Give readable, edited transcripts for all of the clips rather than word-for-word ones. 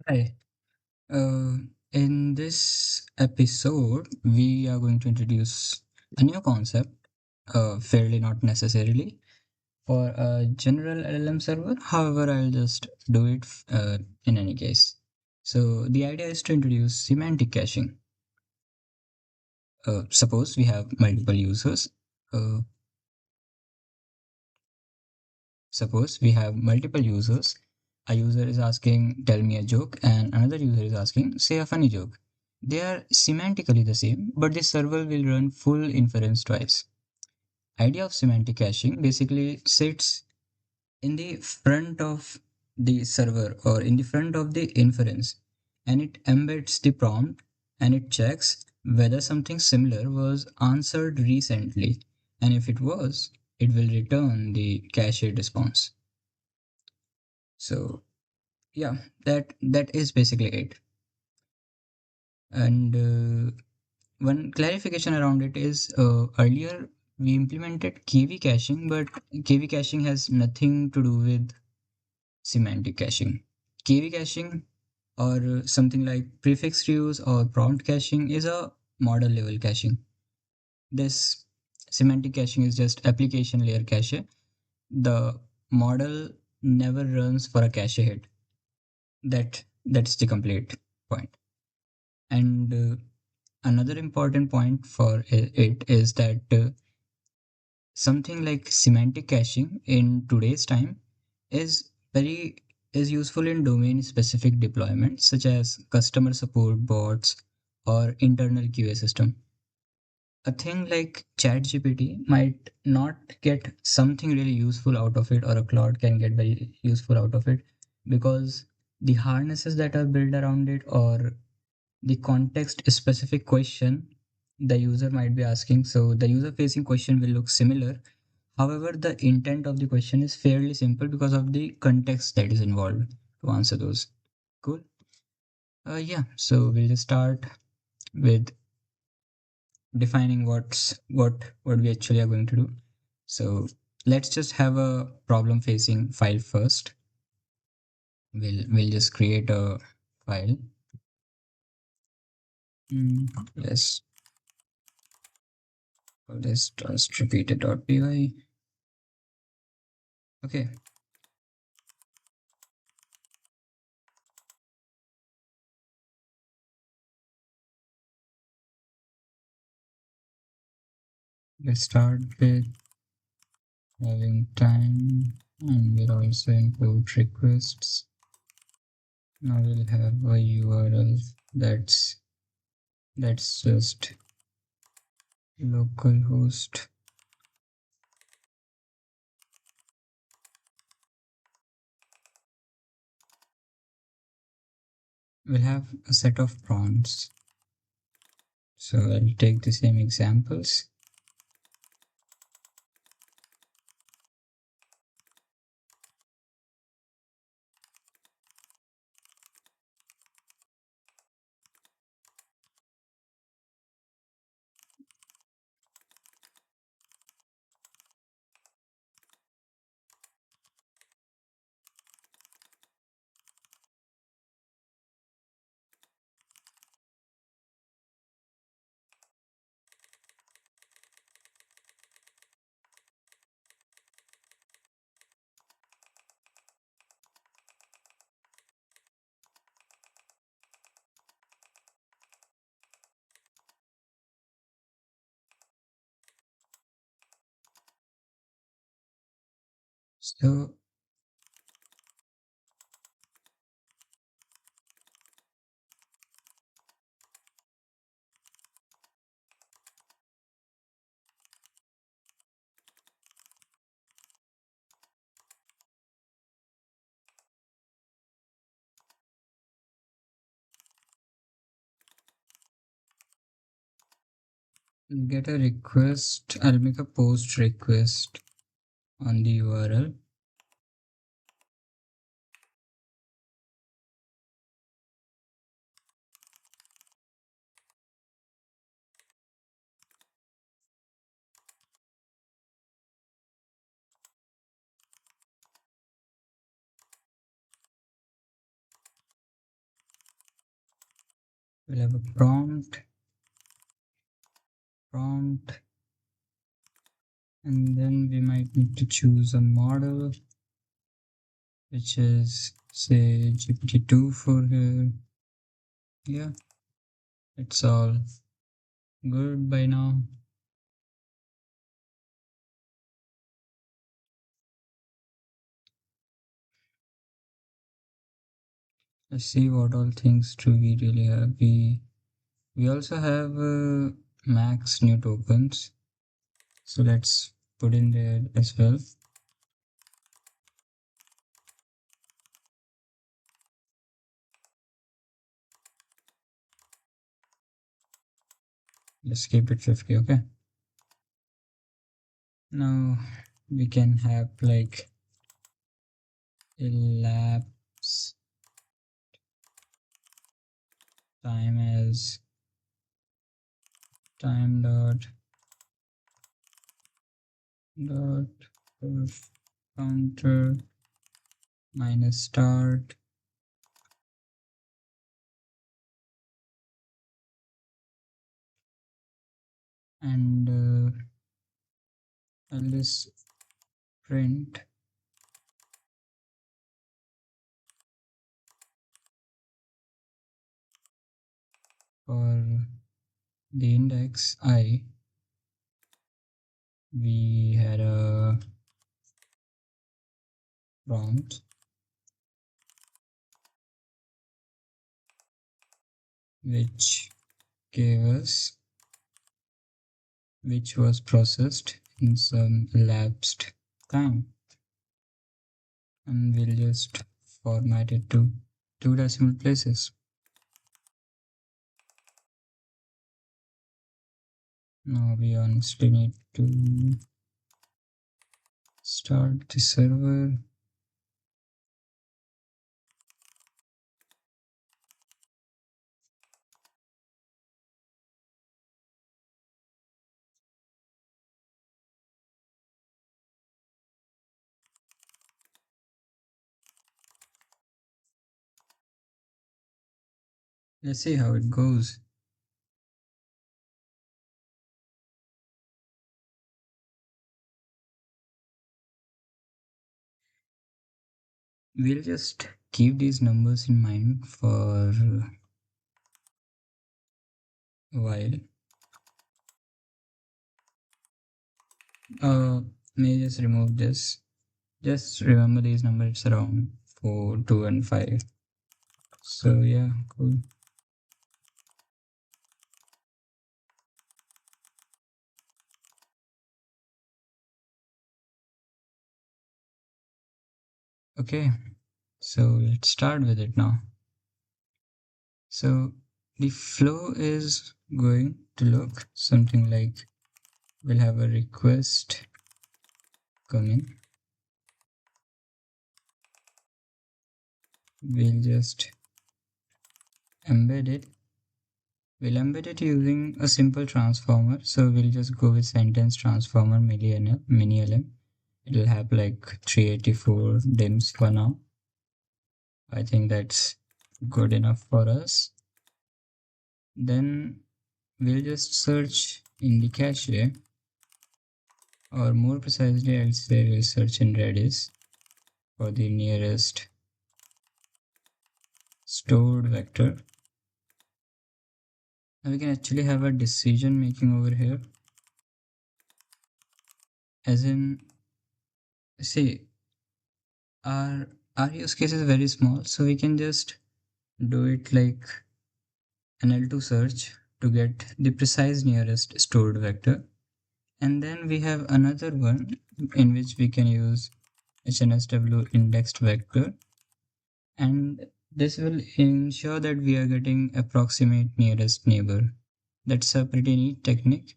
Hi. Uh, in this episode, we are going to introduce a new concept, fairly not necessarily, for a general LLM server. However, I'll just do it in any case. So, the idea is to introduce semantic caching. Suppose we have multiple users. Uh, Suppose we have multiple users. A user is asking, tell me a joke, and another user is asking, say a funny joke. They are semantically the same, but the server will run full inference twice. Idea of semantic caching basically sits in the front of the server or in the front of the inference, and it embeds the prompt and it checks whether something similar was answered recently, and if it was, it will return the cached response. So yeah, that is basically it. And one clarification around it is earlier we implemented KV caching, but KV caching has nothing to do with semantic caching. KV caching or something like prefix reuse or prompt caching is a model level caching. This semantic caching is just application layer cache. The model never runs for a cache hit. That's the complete point. And another important point for it is that something like semantic caching in today's time is very is useful in domain specific deployments such as customer support bots or internal QA system. A thing like ChatGPT might not get something really useful out of it, or a Claude can get very useful out of it because the harnesses that are built around it or the context specific question the user might be asking. So the user facing question will look similar. However, the intent of the question is fairly simple because of the context that is involved to answer those. Cool. Yeah. So we'll just start with defining what we actually are going to do. So let's just have a problem facing file first. We'll just create a file. Let's call this just repeated.py. Okay, let's start with having time, and we'll also include requests. Now we'll have a URL that's just localhost. We'll have a set of prompts. So I'll take the same examples. So get a request. I'll make a post request on the URL. we'll have a prompt, and then we might need to choose a model, which is say GPT-2 for here. Yeah, it's all good by now. Let's see what all things do we really have. We also have max new tokens, so let's put in there as well. Let's keep it 50. Okay, now we can have like elapse time as time dot counter minus start and I'll just print for the index I. We had a prompt which gave us which was processed in some elapsed time, and we'll just format it to 2 decimal places. Now we honestly need to start the server. Let's see how it goes. We'll just keep these numbers in mind for a while. May just remove this. Just remember these numbers, it's around 4, 2 and 5. So yeah, cool. Okay, so let's start with it now. So the flow is going to look something like we'll have a request coming. We'll just embed it. We'll embed it using a simple transformer. So we'll just go with sentence transformer mini LM. It'll have like 384 dims for now. I think that's good enough for us. Then we'll just search in the cache, or more precisely I'll say we'll search in Redis for the nearest stored vector. Now we can actually have a decision making over here, as in, see, our use case is very small, so we can just do it like an L2 search to get the precise nearest stored vector. And then we have another one in which we can use HNSW indexed vector, and this will ensure that we are getting approximate nearest neighbor. That's a pretty neat technique,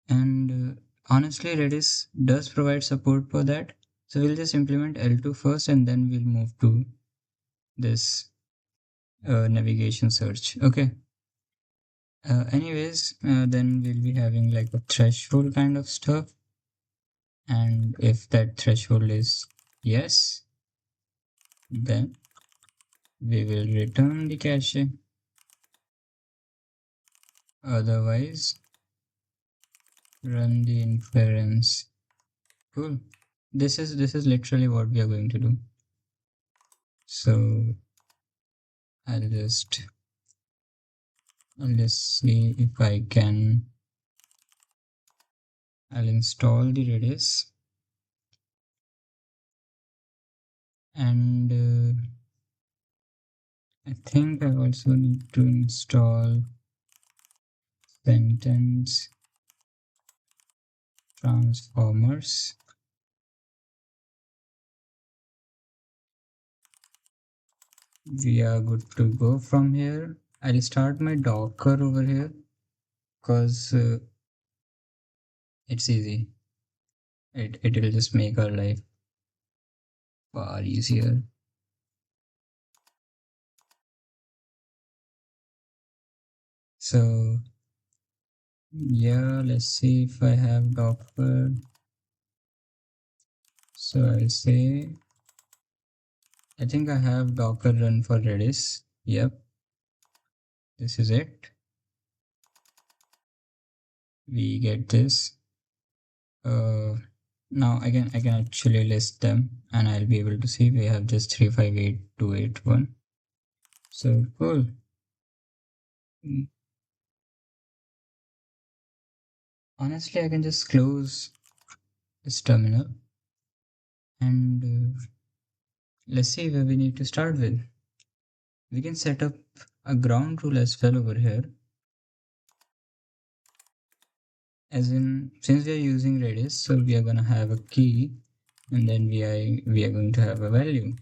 and honestly Redis does provide support for that. So we'll just implement L2 first, and then we'll move to this navigation search. Okay. Anyways, then we'll be having like a threshold kind of stuff, and if that threshold is yes, then we will return the cache. Otherwise, run the inference. Cool. This is literally what we are going to do. So I'll just see if I can. I'll install the Redis, and I think I also need to install sentence transformers. We are good to go from here. I'll start my Docker over here because it's easy. It will just make our life far easier. So yeah, let's see if I have Docker. So I'll say, I think I have Docker run for Redis. Yep, this is it. We get this. Now I can actually list them, and I'll be able to see we have just 358,281. So cool. Honestly, I can just close this terminal, and let's see where we need to start with. We can set up a ground rule as well over here. As in, since we are using Redis, so we are gonna have a key, and then we are going to have a value,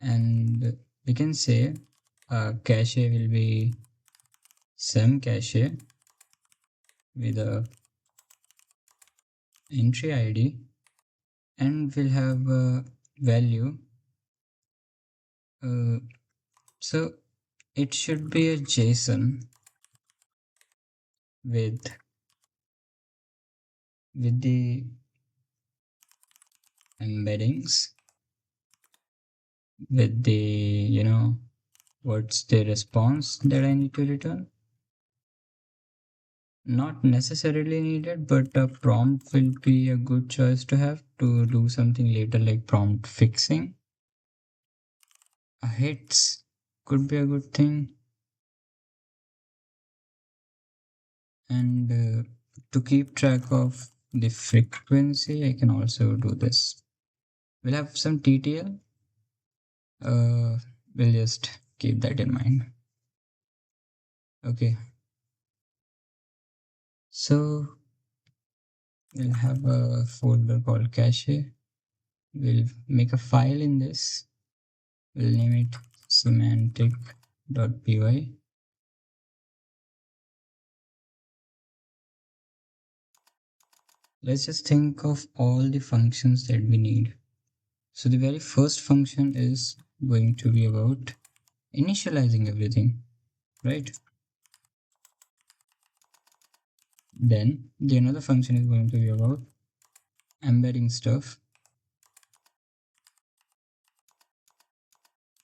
and we can say cache will be sem cache with a entry ID, and we'll have a value. So it should be a JSON with the embeddings, with the what's the response that I need to return. Not necessarily needed, but a prompt will be a good choice to have to do something later, like prompt fixing. A hits could be a good thing, and to keep track of the frequency, I can also do this. We'll have some TTL. We'll just keep that in mind. Okay, so we'll have a folder called cache. We'll make a file in this. We'll name it semantic.py. Let's just think of all the functions that we need. So the very first function is going to be about initializing everything, right? Then the another function is going to be about embedding stuff.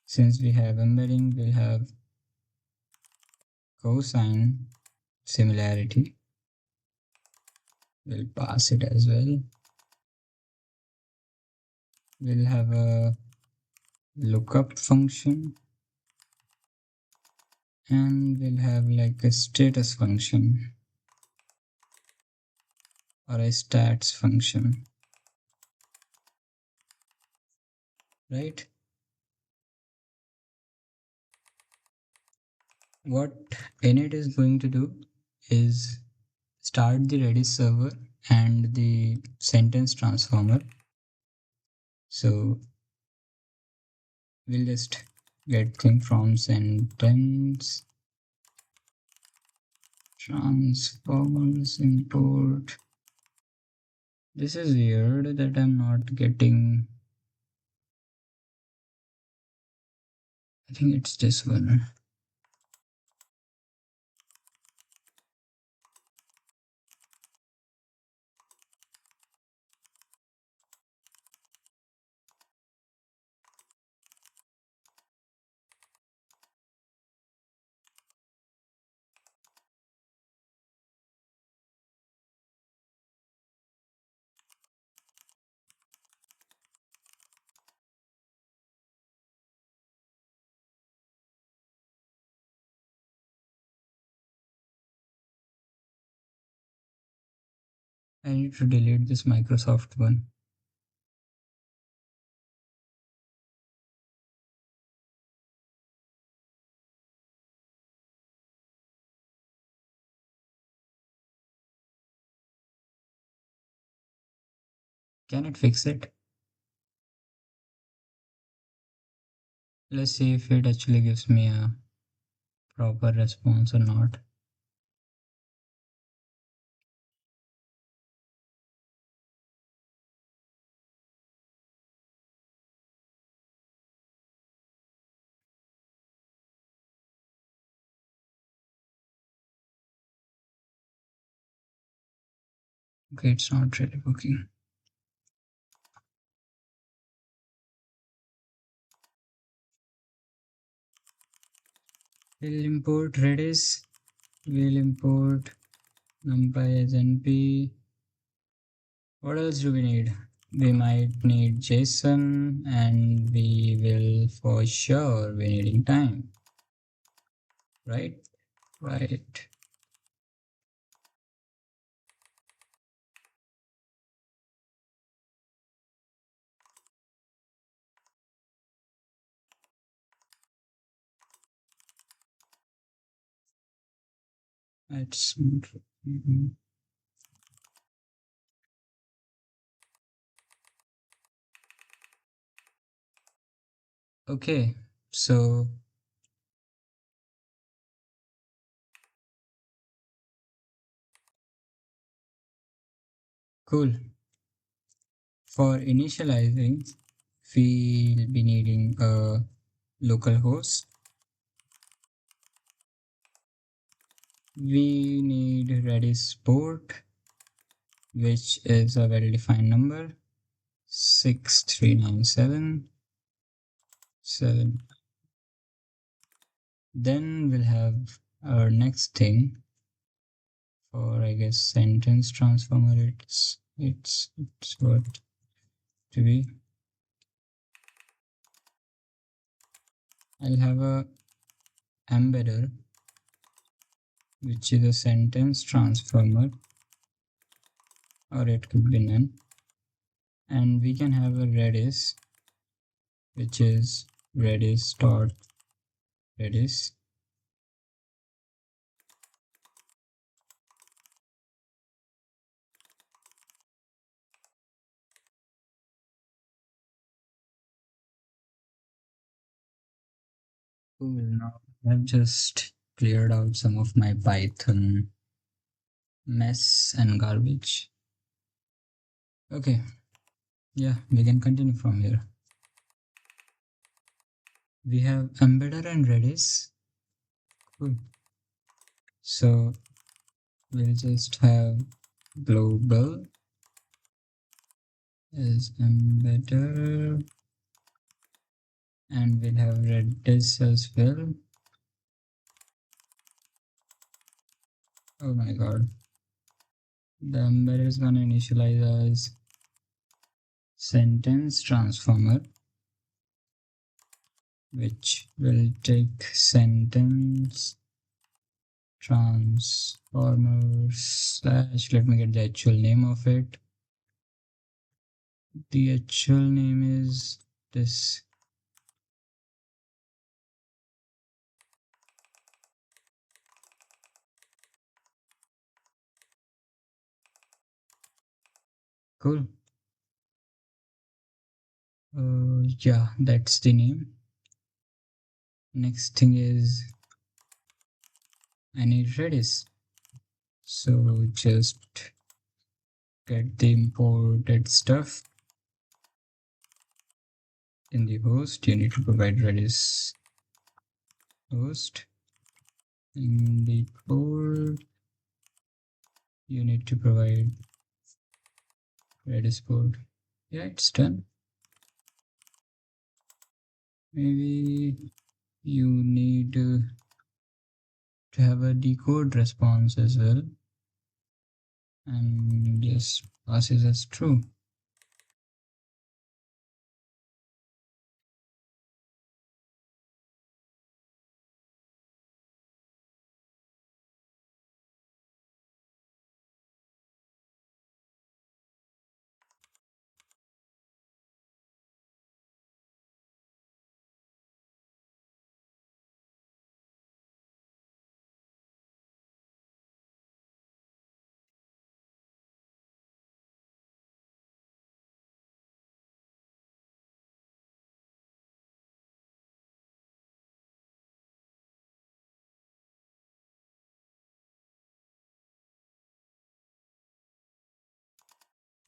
Since we have embedding, we'll have cosine similarity. We'll pass it as well. We'll have a lookup function, and we'll have like a status function or a stats function, right? What init is going to do is start the Redis server and the sentence transformer. So we'll just get thing from sentence transformers import. This is weird that I'm not getting. I think it's this one. I need to delete this Microsoft one. Can it fix it? Let's see if it actually gives me a proper response or not. Okay, it's not really working. We'll import Redis. We'll import numpy as np. What else do we need? We might need JSON, and we will for sure be needing time. Right? Right. That's okay. So cool. For initializing, we'll be needing a local host. We need Redis port, which is a well-defined number, 6397 7. Then we'll have our next thing for, I guess, sentence transformer. It's what to be. I'll have a embedder, which is a sentence transformer, or it could be none. And we can have a Redis, which is redis.redis. Cool. Now I've just cleared out some of my Python mess and garbage. Okay, yeah, we can continue from here. We have embedder and Redis. Cool. So we'll just have global is embedder, and we'll have Redis as well. Oh my god. The embedder is gonna initialize as sentence transformer, which will take sentence transformer slash, let me get the actual name of it. The actual name is this. Cool. Yeah, that's the name. Next thing is I need Redis. So just get the imported stuff in the host. You need to provide Redis host. In the port, you need to provide Redis port. Yeah, it's done. Maybe you need to have a decode response as well, and just passes as true.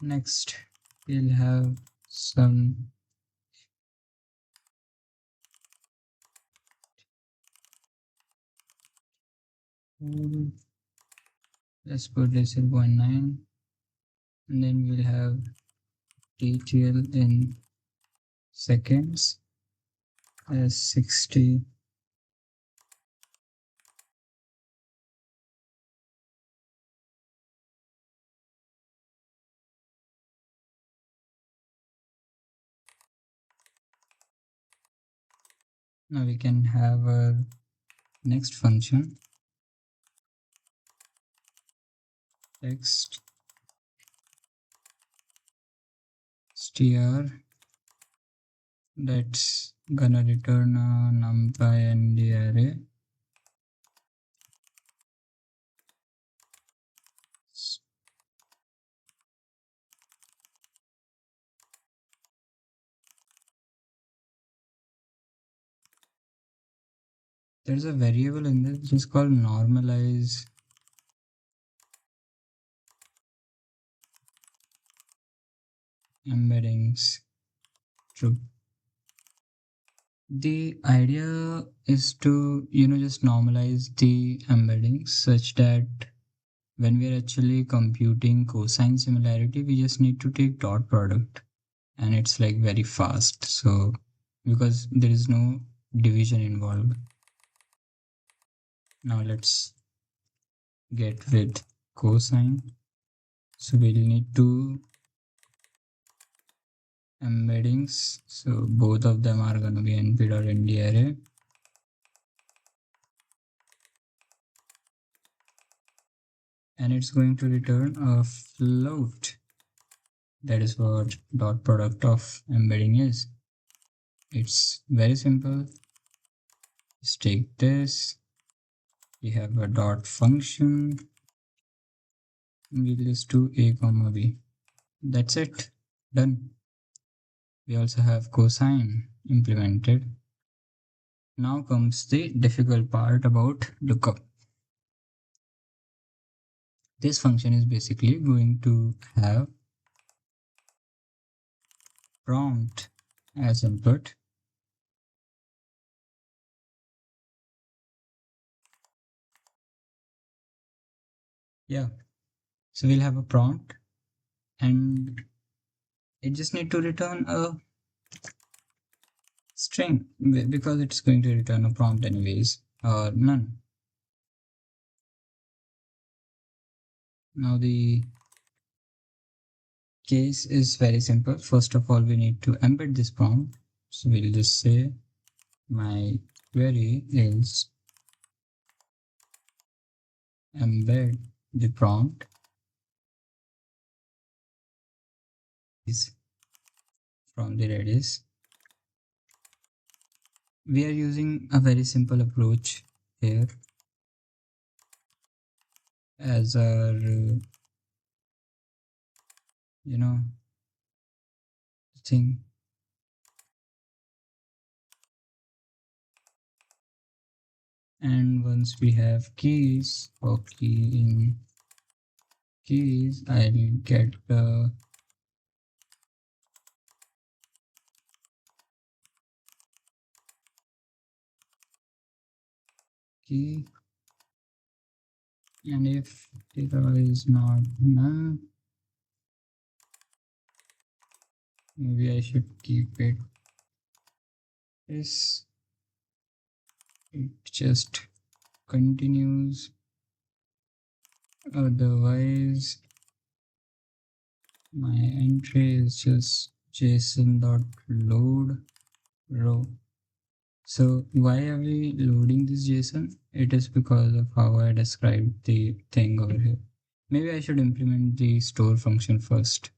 Next, we'll have some let's put this in 0.9, and then we'll have TTL in seconds as 60. Now we can have a next function, text str, that's gonna return a numpy in the array. There's a variable in this which is called normalize embeddings. True. The idea is to, just normalize the embeddings such that when we're actually computing cosine similarity, we just need to take dot product and it's like very fast. So, because there is no division involved. Now let's get with cosine. So we'll need two embeddings. So both of them are going to be np.nd array. And it's going to return a float. That is what dot product of embedding is. It's very simple. Just take this. We have a dot function. We'll just do a comma b. That's it. Done. We also have cosine implemented. Now comes the difficult part about lookup. This function is basically going to have prompt as input. Yeah, so we'll have a prompt and it just need to return a string because it's going to return a prompt anyways or none. Now the case is very simple. First of all, we need to embed this prompt. So we'll just say my query is embed the prompt is from the Redis. We are using a very simple approach here as our thing. And once we have keys for key in keys, I'll get the key, and if data is not none, maybe I should keep it this. It just continues, otherwise my entry is just json.load row. So why are we loading this JSON? It is because of how I described the thing over here. Maybe I should implement the store function first.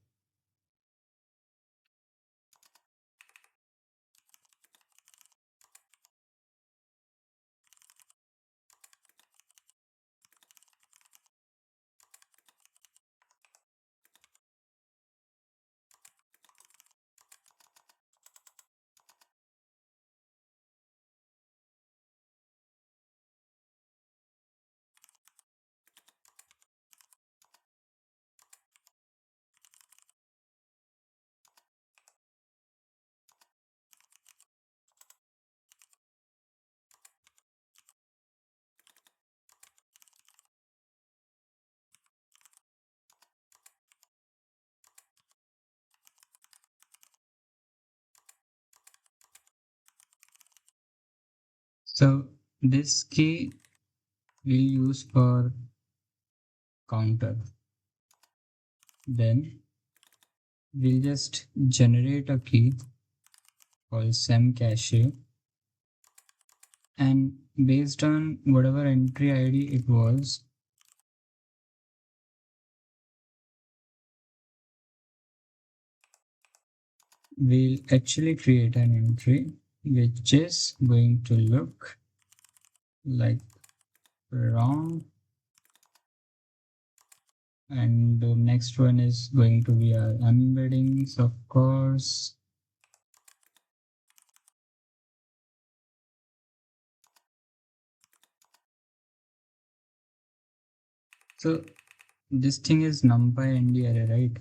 So this key we'll use for counter. Then we'll just generate a key called semcache, and based on whatever entry ID it was, we'll actually create an entry which is going to look like wrong, and the next one is going to be our embeddings, of course. So this thing is numpy nd array, right?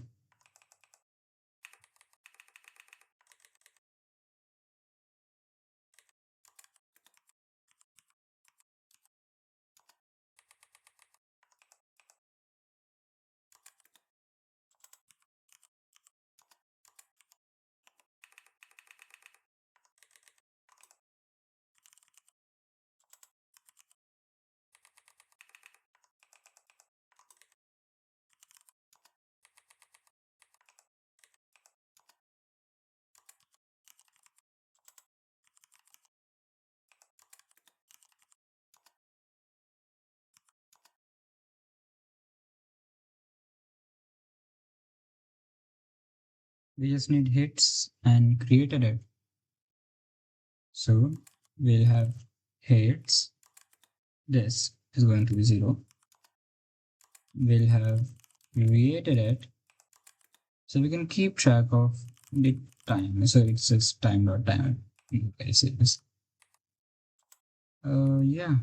We just need hits and created it. So we'll have hits. This is going to be 0. We'll have created it. So we can keep track of the time. So it's just time.time. Okay, so this. Yeah.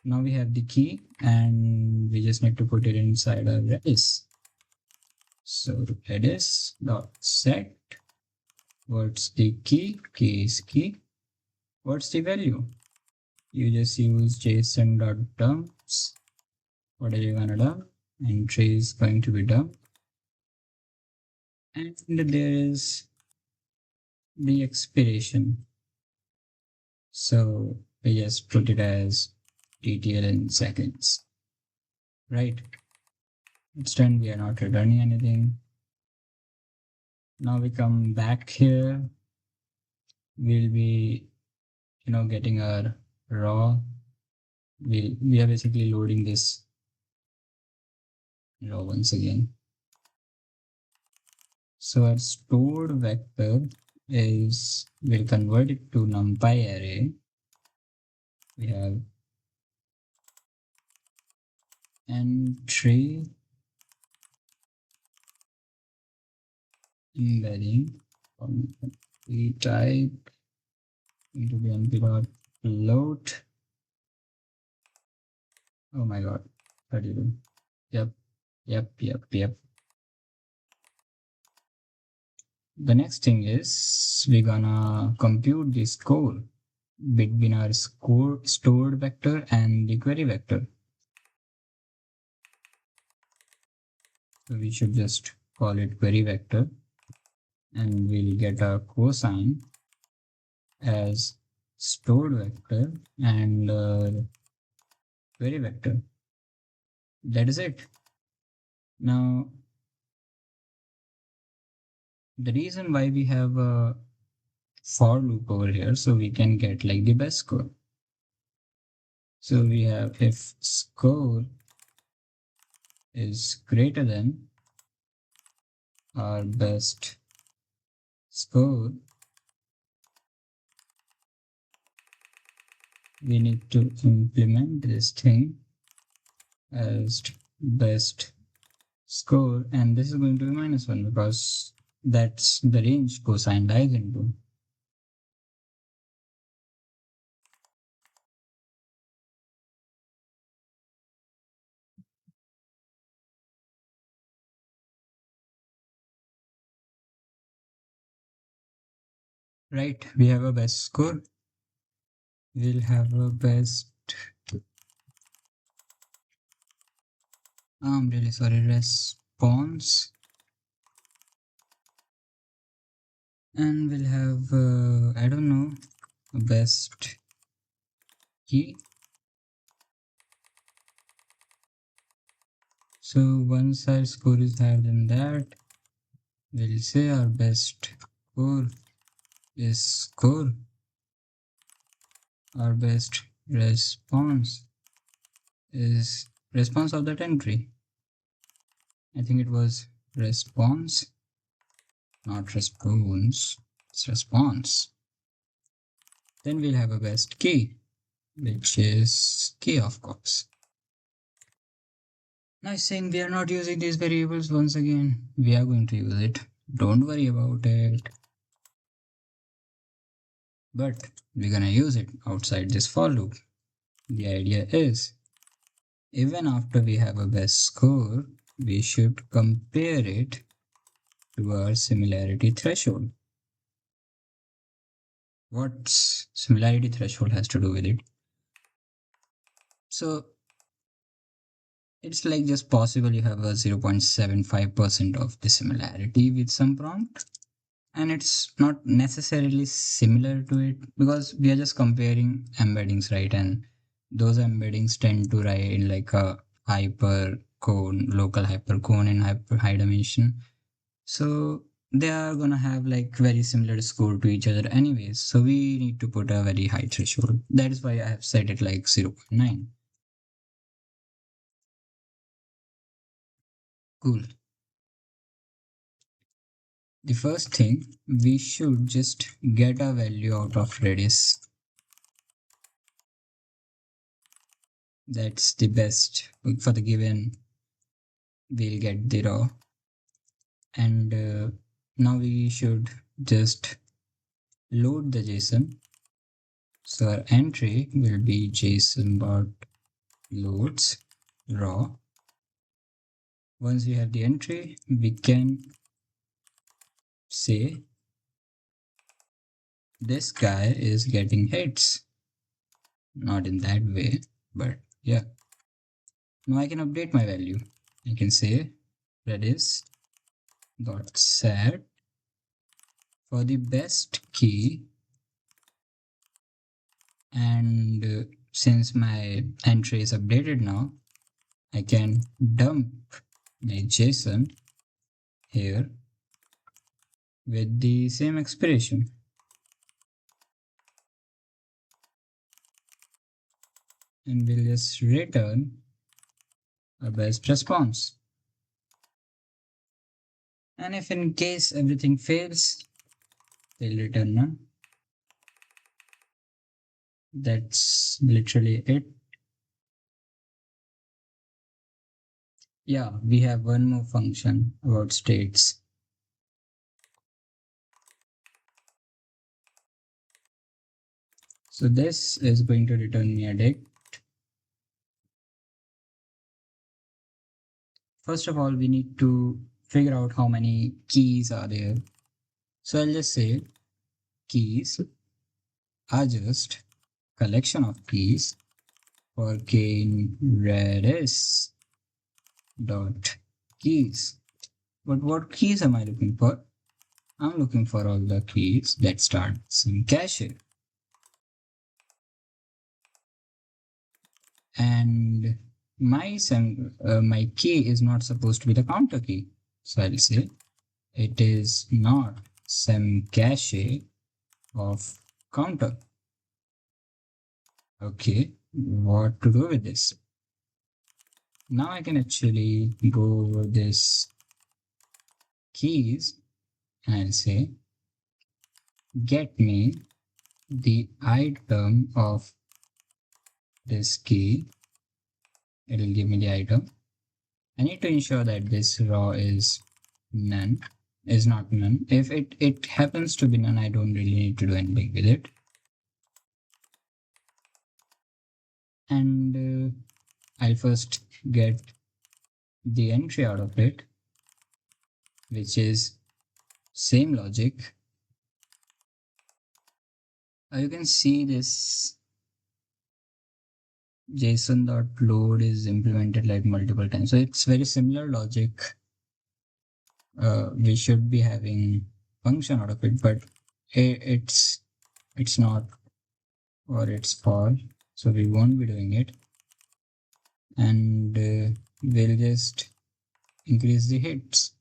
Now we have the key and we just need to put it inside a Redis. So Redis dot set. What's the key? Key is key. What's the value? You just use json.dumps. What are you gonna dump? Entry is going to be dump. And there is the expiration. So we just put it as TTL in seconds. Right? It's done. We are not returning anything. Now we come back here. We'll be, getting our raw. We are basically loading this raw once again. So our stored vector is, we'll convert it to numpy array. We have entry embedding we type into the np.float. Oh my god, 32. Yep. The next thing is we're gonna compute the score between our stored vector and the query vector. So we should just call it query vector, and we'll get a cosine as stored vector and query vector. That is it. Now, the reason why we have a for loop over here, so we can get like the best score. So we have if score is greater than our best score, we need to implement this thing as best score, and this is going to be -1 because that's the range cosine lies into. Right, we have a best score. We'll have a best, I'm really sorry, response, and we'll have I don't know, best key. So once our score is higher than that, we'll say our best score is score. Our best response is response of that entry. I think it was response, not response. It's response. Then we'll have a best key, which is key, of course. Now it's saying we are not using these variables once again. We are going to use it. Don't worry about it. But we're gonna use it outside this for loop. The idea is, even after we have a best score, we should compare it to our similarity threshold. What's similarity threshold has to do with it? So it's like just possible you have a 0.75% of the similarity with some prompt, and it's not necessarily similar to it because we are just comparing embeddings, right? And those embeddings tend to write in like a hyper cone, local hyper cone in hyper high dimension. So they are gonna have like very similar score to each other anyways. So we need to put a very high threshold. That is why I have set it like 0.9. Cool. The first thing, we should just get a value out of Redis. That's the best for the given. We'll get the raw, and now we should just load the JSON. So our entry will be JSON.loads raw. Once we have the entry, we can say this guy is getting hits. Not in that way, but yeah. Now I can update my value. I can say Redis dot set for the best key, and since my entry is updated now, I can dump my JSON here with the same expression. And we'll just return a best response. And if in case everything fails, they'll return none. That's literally it. Yeah, we have one more function about states. So this is going to return me a dict. First of all, we need to figure out how many keys are there. So I'll just say keys are just collection of keys for k in Redis dot keys. But what keys am I looking for? I'm looking for all the keys that start some cache. And my key is not supposed to be the counter key. So I'll say it is not some cache of counter. Okay, what to do with this? Now I can actually go over this keys and I'll say get me the item of this key. It'll give me the item. I need to ensure that this raw is none, is not none. If it happens to be none, I don't really need to do anything with it. And I'll first get the entry out of it, which is same logic. You can see this JSON.load is implemented like multiple times. So it's very similar logic. We should be having function out of it, but it's not, or it's false. so we won't be doing it, and we'll just increase the hits.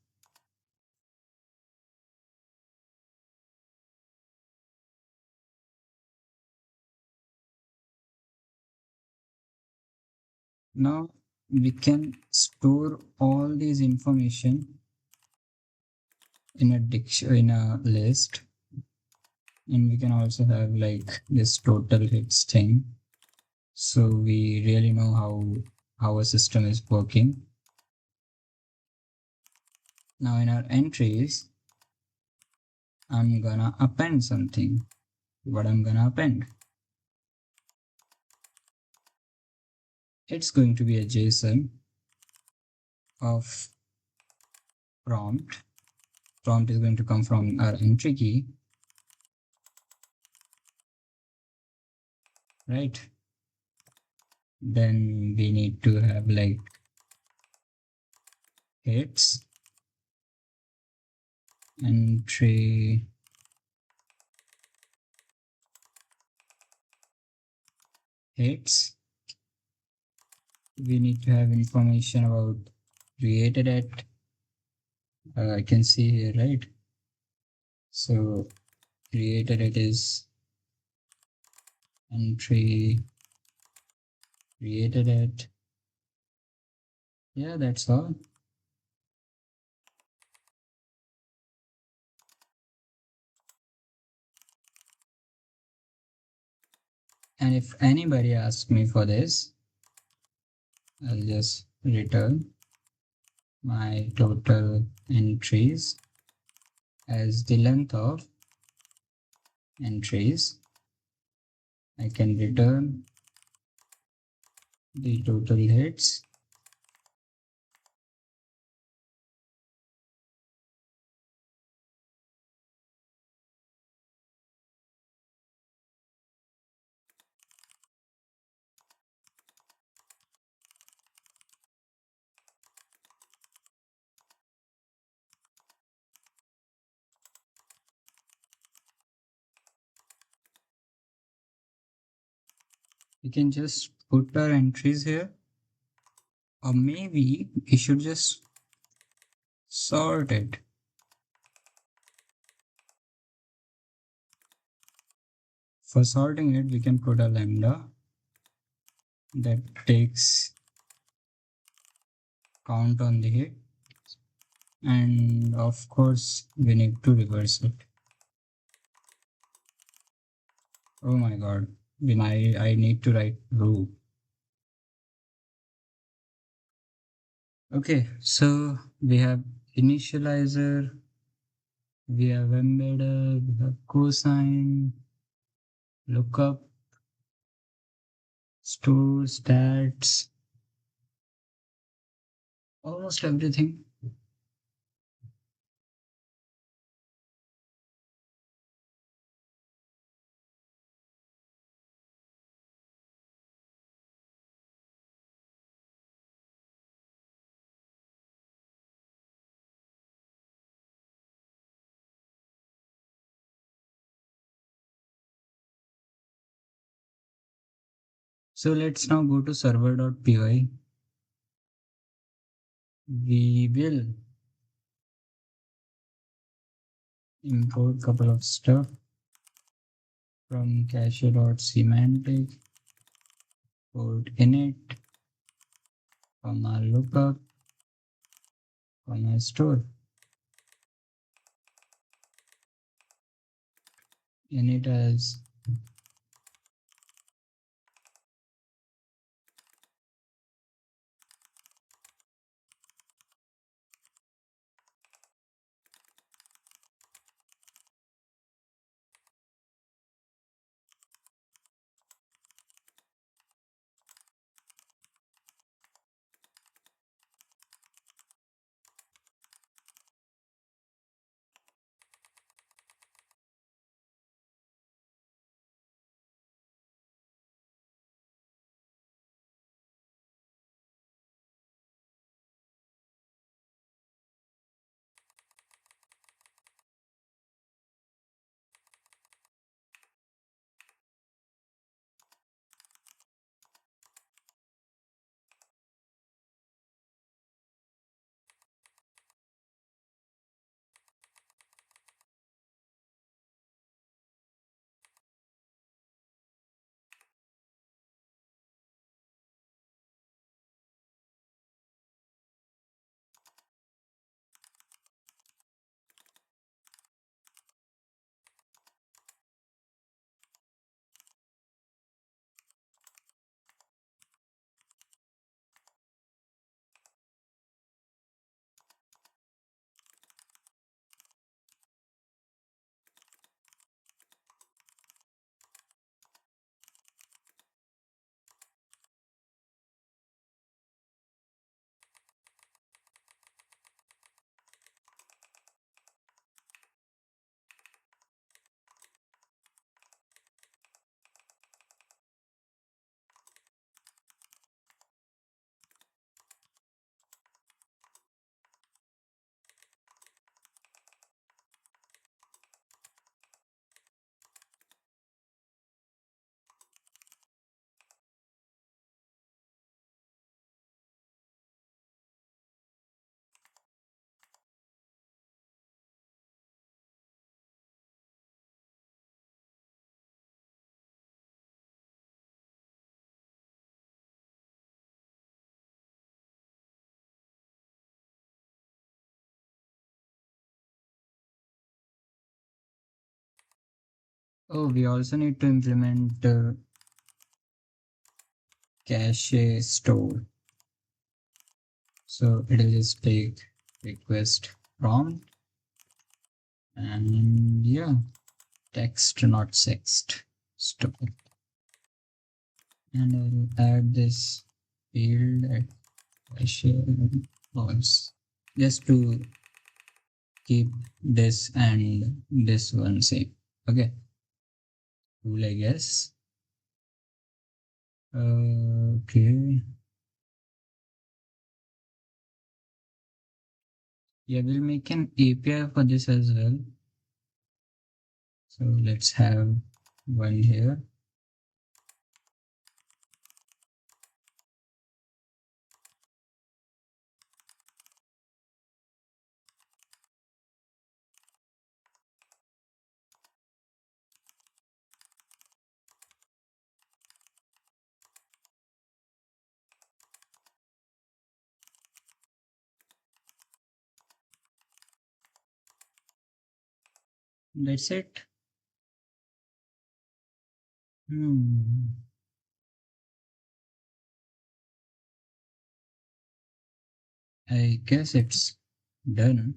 Now we can store all these information in a list, and we can also have like this total hits thing, so we really know how a system is working. Now in our entries, I'm gonna append something. What I'm gonna append? It's going to be a JSON of prompt. Prompt is going to come from our entry key, right? Then we need to have like hits, entry, hits. We need to have information about created at. I can see here, right? So created it is entry created at. Yeah, that's all. And if anybody asks me for this, I'll just return my total entries as the length of entries. I can return the total hits. We can just put our entries here, or maybe we should just sort it. For sorting it, we can put a lambda that takes count on the hit, and of course we need to reverse it. Oh my god, I need to write row. Okay, so we have initializer, we have embedder, we have cosine, lookup, store, stats, almost everything. So let's now go to server.py. We will import couple of stuff from cache.semantic, port init, comma lookup, comma store. Init as Oh, we also need to implement cache store. So it'll just take request prompt and yeah, text not sext store. And I'll add this field at cache false just to keep this and this one same. Okay, cool, I guess. Okay, yeah, we'll make an API for this as well. So let's have one here. That's it. Hmm. I guess it's done.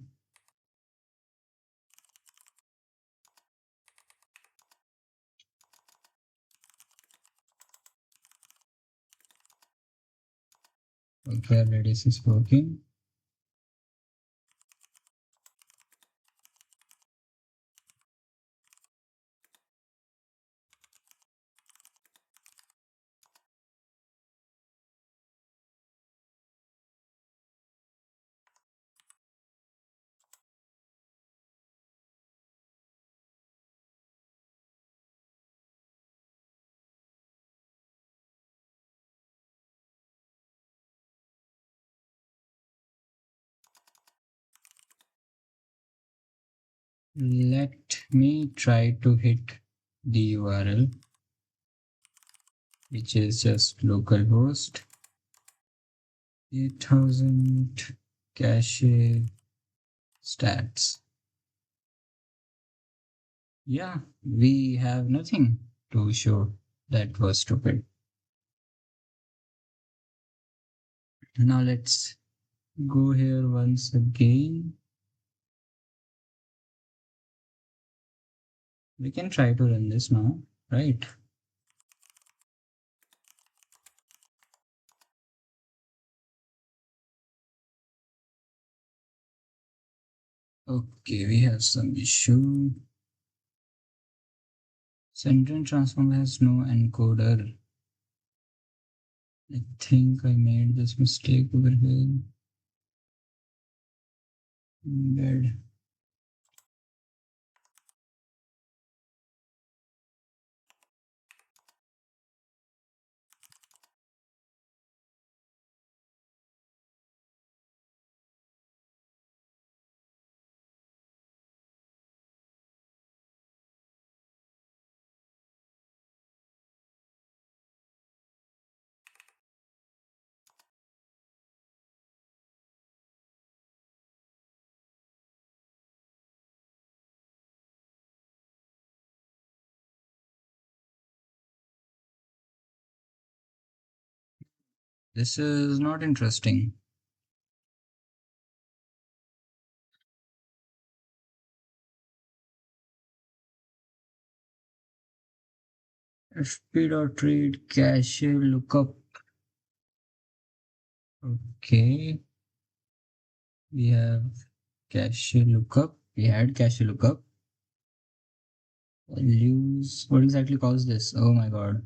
Okay, Redis is working. Let me try to hit the URL, which is just localhost 8000 cache stats. Yeah, we have nothing to show. That was stupid. Now let's go here once again. We can try to run this now, right? Okay, we have some issue. Sentence transform has no encoder. I think I made this mistake over here. Embed. This is not interesting. fp.read cache lookup. Okay, we have cache lookup. We had cache lookup. Values. What exactly caused this? Oh my god.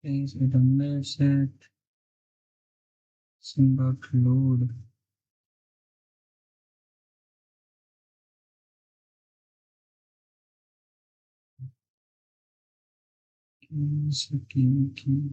Please wait a minute. It's about to load. Okay.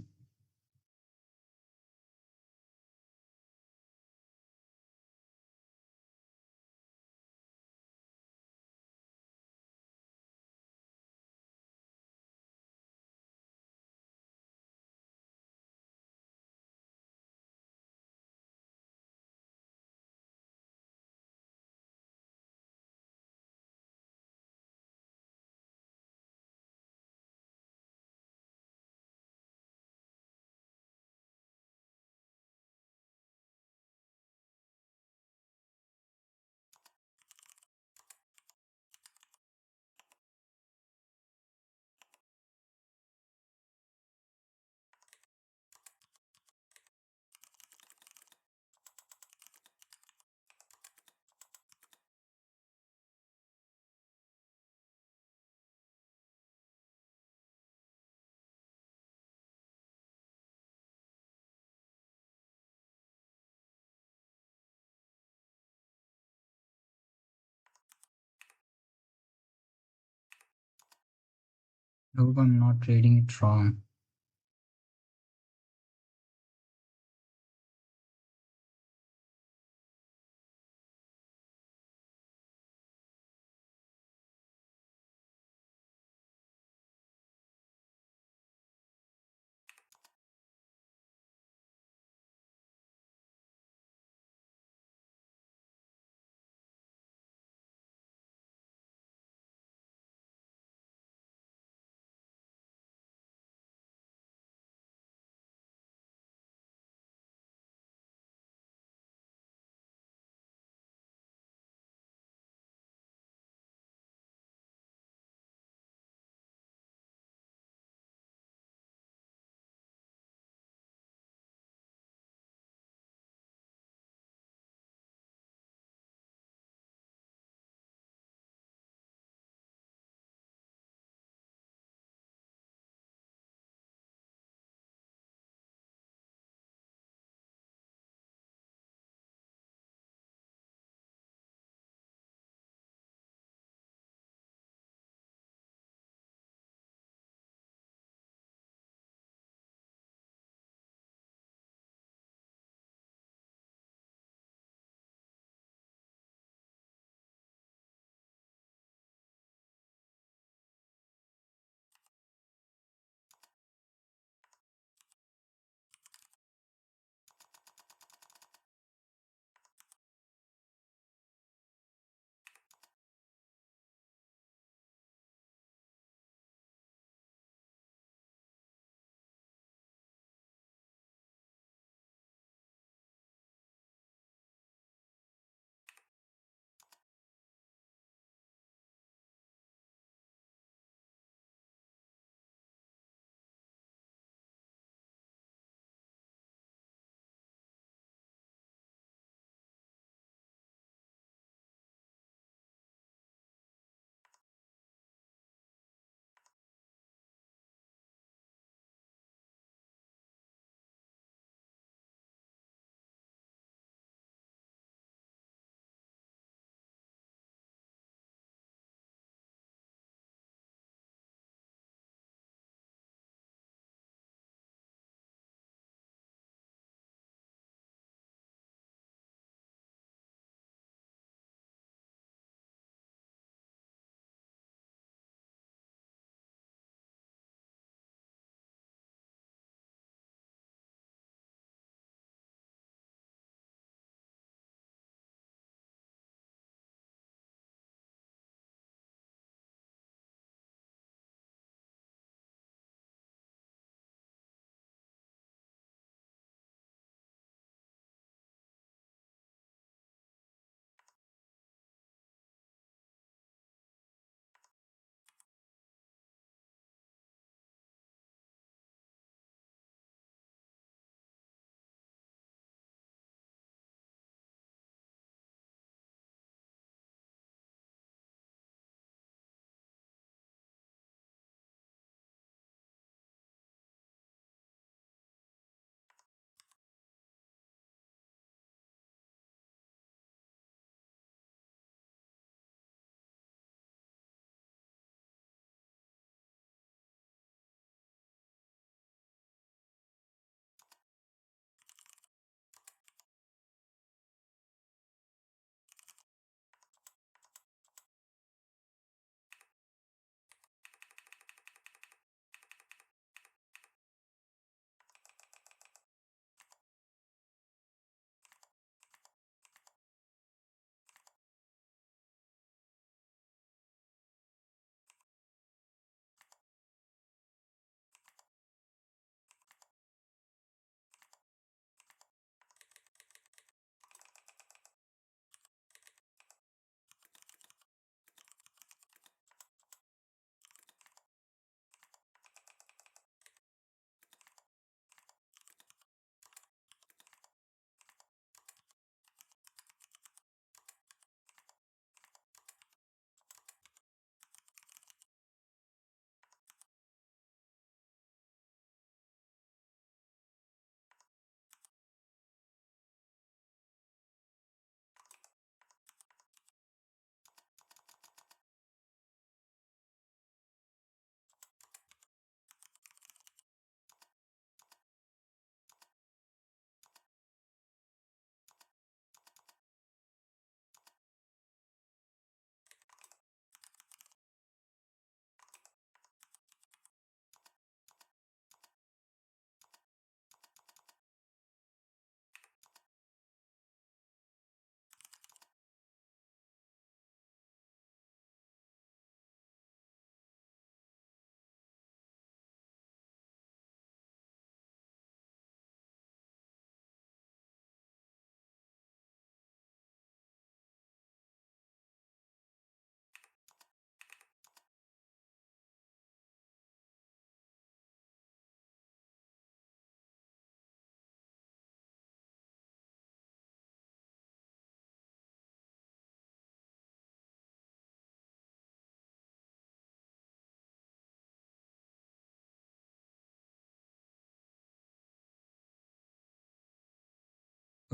I hope I'm not reading it wrong.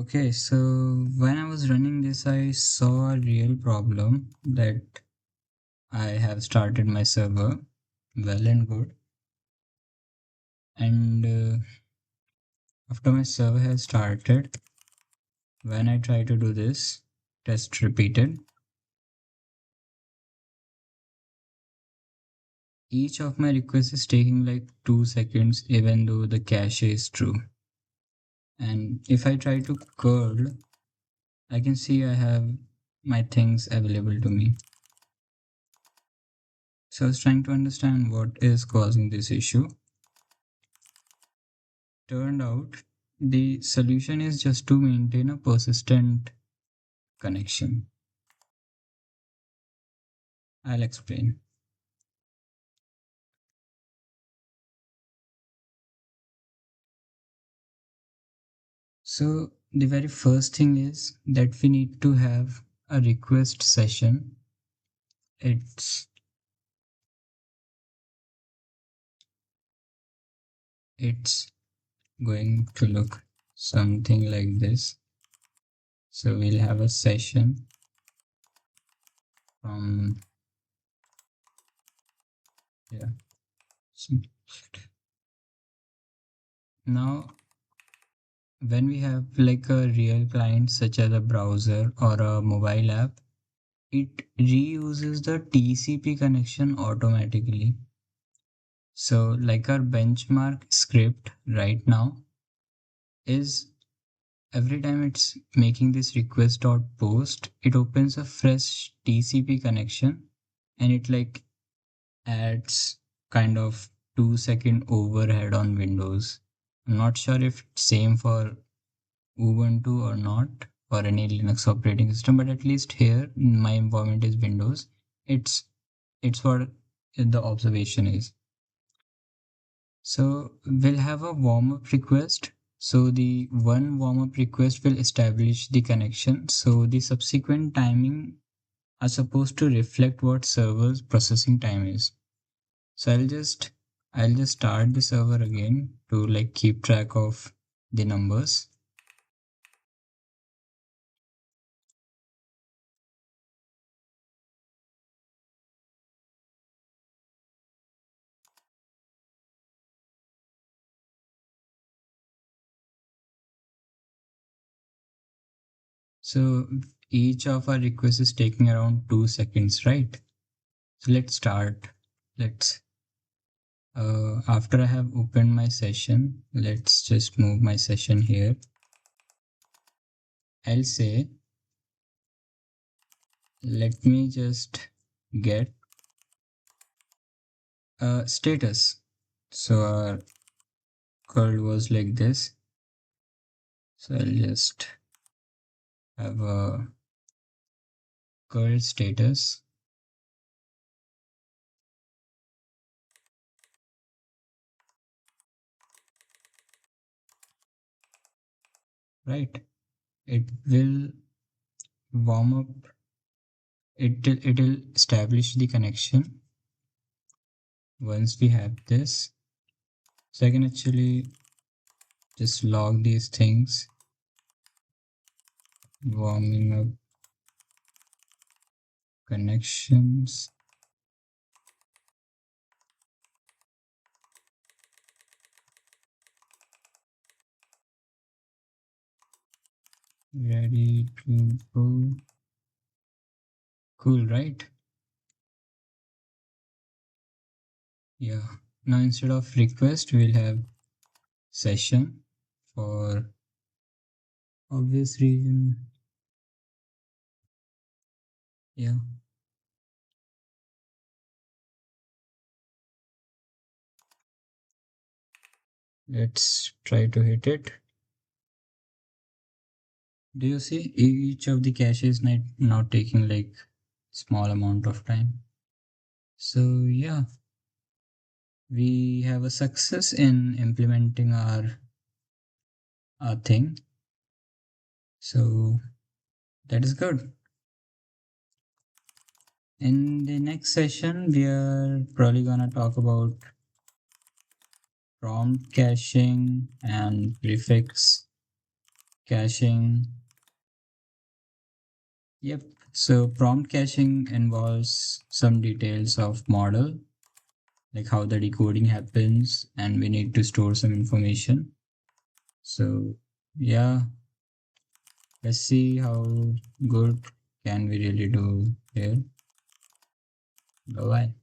Okay, so when I was running this, I saw a real problem that I have started my server well and good. And after my server has started, when I try to do this, test repeated, each of my requests is taking like 2 seconds even though the cache is true. And if I try to curl, I can see I have my things available to me. So I was trying to understand what is causing this issue. Turned out the solution is just to maintain a persistent connection. I'll explain. So the very first thing is that we need to have a request session. It's going to look something like this. So we'll have a session from yeah. So now when we have like a real client such as a browser or a mobile app, it reuses the TCP connection automatically. So like our benchmark script right now is every time it's making this request dot post, it opens a fresh TCP connection and it like adds kind of 2-second overhead on Windows. I'm not sure if it's same for Ubuntu or not, or any Linux operating system, but at least here my environment is Windows. It's what the observation is. So we'll have a warm-up request. So the one warm-up request will establish the connection. So the subsequent timing are supposed to reflect what server's processing time is. So I'll just start the server again to like keep track of the numbers. So each of our requests is taking around 2 seconds, right? So let's start. Let's After I have opened my session, let's just move my session here. I'll say, let me just get a status. So our curl was like this. So I'll just have a curl status. Right? It will warm up. It'll establish the connection once we have this. So I can actually just log these things. Warming up connections. Ready to go. Cool, right? Yeah. Now instead of request, we'll have session for obvious reason. Yeah. Let's try to hit it. Do you see each of the caches not taking like small amount of time? So yeah, we have a success in implementing our thing. So that is good. In the next session, we are probably gonna talk about prompt caching and prefix caching. Yep. So prompt caching involves some details of model, like how the decoding happens, and we need to store some information. So yeah, let's see how good can we really do here. Bye bye.